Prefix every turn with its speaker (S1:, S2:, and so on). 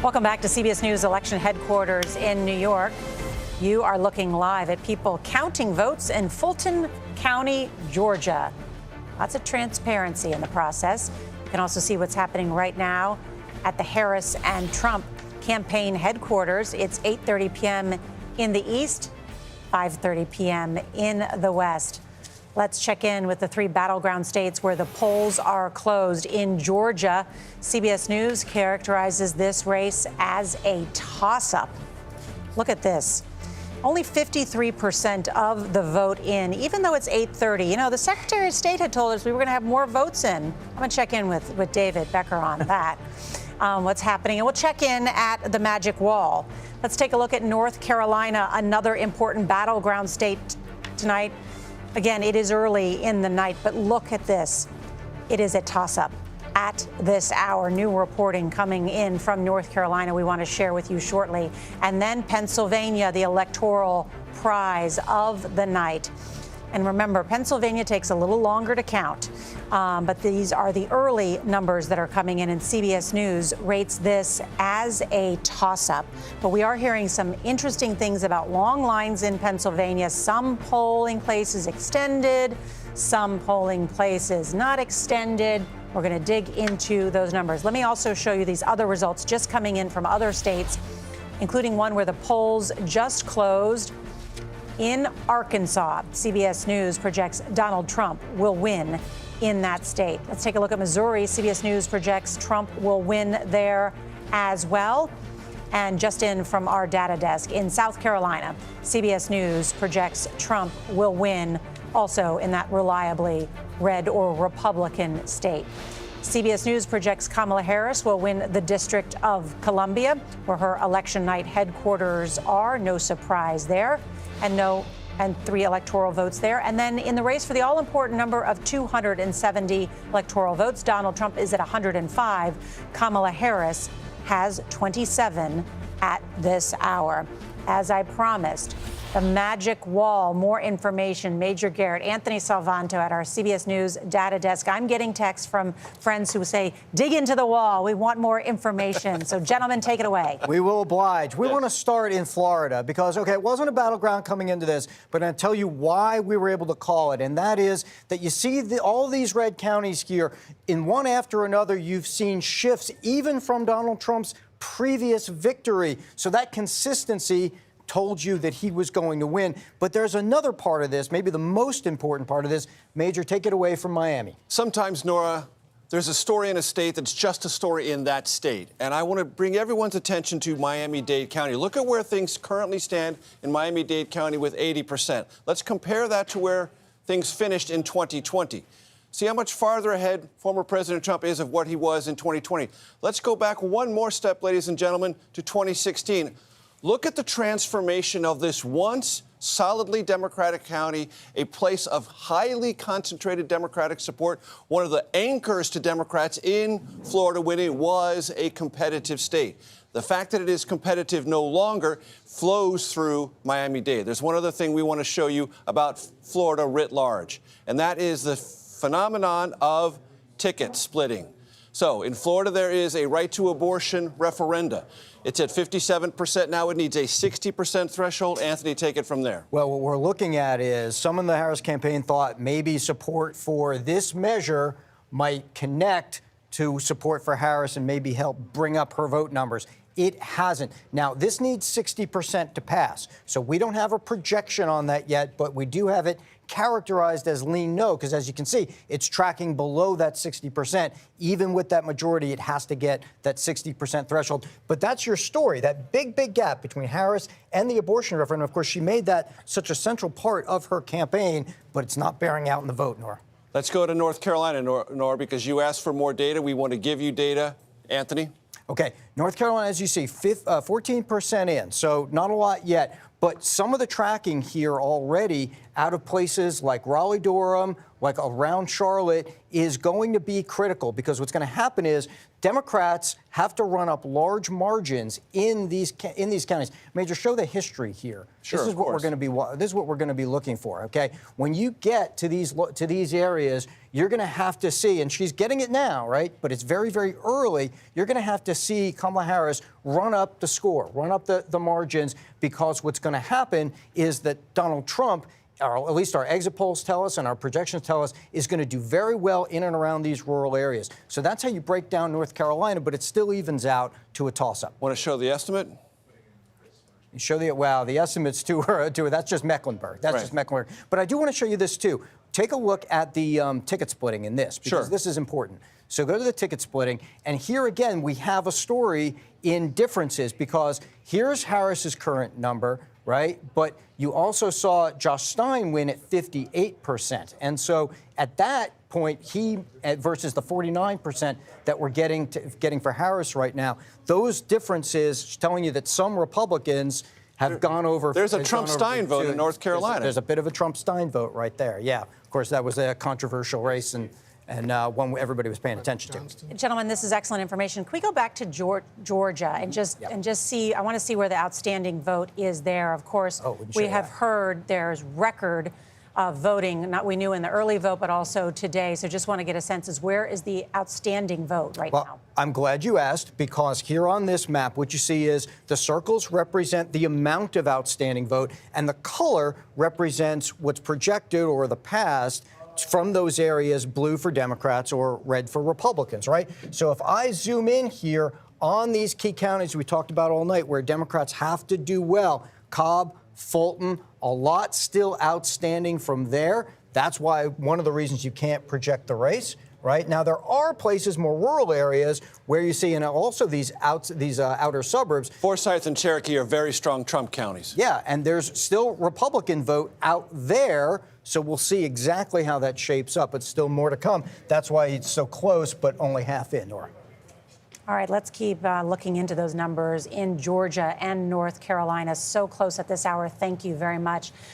S1: Welcome back to CBS News election headquarters in New York. You are looking live at people counting votes in Fulton County, Georgia. Lots of transparency in the process. You can also see what's happening right now at the Harris and Trump campaign headquarters. It's 8:30 p.m. in the east, 5:30 p.m. in the west. Let's check in with the three battleground states where the polls are closed. In Georgia, CBS News characterizes this race as a toss-up. Look at this. Only 53% of the vote in, even though it's 8:30. You know, the Secretary of State had told us we were going to have more votes in. I'm going to check in with David Becker on that, what's happening. And we'll check in at the Magic Wall. Let's take a look at North Carolina, another important battleground state tonight. Again, it is early in the night, but look at this. It is a toss-up at this hour. New reporting coming in from North Carolina we want to share with you shortly. And then Pennsylvania, the electoral prize of the night. And remember, Pennsylvania takes a little longer to count, but these are the early numbers that are coming in, and CBS News rates this as a toss-up. But we are hearing some interesting things about long lines in Pennsylvania. Some polling places extended, some polling places not extended. We're going to dig into those numbers. Let me also show you these other results just coming in from other states, including one where the polls just closed. In Arkansas, CBS News projects Donald Trump will win in that state. Let's take a look at Missouri. CBS News projects Trump will win there as well. And just in from our data desk, in South Carolina, CBS News projects Trump will win also in that reliably red or Republican state. CBS News projects Kamala Harris will win the District of Columbia, where her election night headquarters are. No surprise there. And 3 electoral votes there. And then in the race for the all-important number of 270 electoral votes, Donald Trump is at 105. Kamala Harris has 27 at this hour. As I promised, the Magic Wall, more information. Major Garrett, Anthony Salvanto at our CBS News data desk. I'm getting texts from friends who say, dig into the wall. We want more information. So, gentlemen, take it away.
S2: We will oblige. We want to start in Florida because, okay, it wasn't a battleground coming into this, but I'll tell you why we were able to call it. And that is that you see all these red counties here, in one after another, you've seen shifts even from Donald Trump's previous victory. So that consistency told you that he was going to win. But there's another part of this, maybe the most important part of this. Major, take it away from Miami.
S3: Sometimes, Nora, there's a story in a state that's just a story in that state. And I want to bring everyone's attention to Miami-Dade County. Look at where things currently stand in Miami-Dade County with 80%. Let's compare that to where things finished in 2020. See how much farther ahead former President Trump is of what he was in 2020. Let's go back one more step, ladies and gentlemen, to 2016. Look at the transformation of this once solidly Democratic county, a place of highly concentrated Democratic support. One of the anchors to Democrats in Florida when it was a competitive state. The fact that it is competitive no longer flows through Miami-Dade. There's one other thing we want to show you about Florida writ large, and that is the phenomenon of ticket splitting. So in Florida, there is a right to abortion referenda. It's at 57% now. It needs a 60% threshold. Anthony, take it from there.
S2: Well, what we're looking at is some in the Harris campaign thought maybe support for this measure might connect to support for Harris and maybe help bring up her vote numbers. It hasn't. Now, this needs 60% to pass. So we don't have a projection on that yet, but we do have it characterized as lean no, because as you can see, it's tracking below that 60%. Even with that majority, it has to get that 60% threshold. But that's your story, that big, big gap between Harris and the abortion referendum. Of course, she made that such a central part of her campaign, but it's not bearing out in the vote, Nora.
S3: Let's go to North Carolina, Nora, because you asked for more data. We want to give you data. Anthony?
S2: Okay, North Carolina, as you see, 14% in, so not a lot yet. But some of the tracking here already out of places like Raleigh-Durham, like around Charlotte, is going to be critical, because what's going to happen is Democrats have to run up large margins in these counties. Major, show the history here.
S3: Sure,
S2: this is what we're going to be. This is what we're going to be looking for. Okay, when you get to these areas, you're going to have to see, and she's getting it now, right? But it's very, very early. You're going to have to see Kamala Harris run up the score, run up the margins, because what's going to happen is that Donald Trump, or at least our exit polls tell us and our projections tell us, is going to do very well in and around these rural areas. So that's how you break down North Carolina, but it still evens out to a toss-up.
S3: Want to show the estimate?
S2: You show the estimates to her, that's just Mecklenburg. That's just Mecklenburg. But I do want to show you this, too. Take a look at the ticket splitting in this, because this is important. So go to the ticket splitting, and here again, we have a story in differences, because here's Harris's current number, right? But you also saw Josh Stein win at 58%. And so at that point, he versus the 49% that we're getting for Harris right now, those differences telling you that some Republicans have gone over.
S3: There's a Trump-Stein vote in North Carolina.
S2: There's a bit of a Trump-Stein vote right there. Yeah, of course, that was a controversial race, and one everybody was paying attention to.
S1: Gentlemen, this is excellent information. Can we go back to Georgia and just see? I want to see where the outstanding vote is there. Of course, we have heard there's record voting. Not we knew in the early vote, but also today. So just want to get a sense is where is the outstanding vote right now?
S2: I'm glad you asked, because here on this map, what you see is the circles represent the amount of outstanding vote, and the color represents what's projected or the past from those areas, blue for Democrats or red for Republicans, right? So if I zoom in here on these key counties we talked about all night where Democrats have to do well, Cobb, Fulton, a lot still outstanding from there. That's why one of the reasons you can't project the race. Right now, there are places, more rural areas, where you see, and also these outer suburbs.
S3: Forsyth and Cherokee are very strong Trump counties.
S2: Yeah, and there's still Republican vote out there, so we'll see exactly how that shapes up. But still more to come. That's why it's so close, but only half in, Nora.
S1: All right, let's keep looking into those numbers in Georgia and North Carolina. So close at this hour. Thank you very much.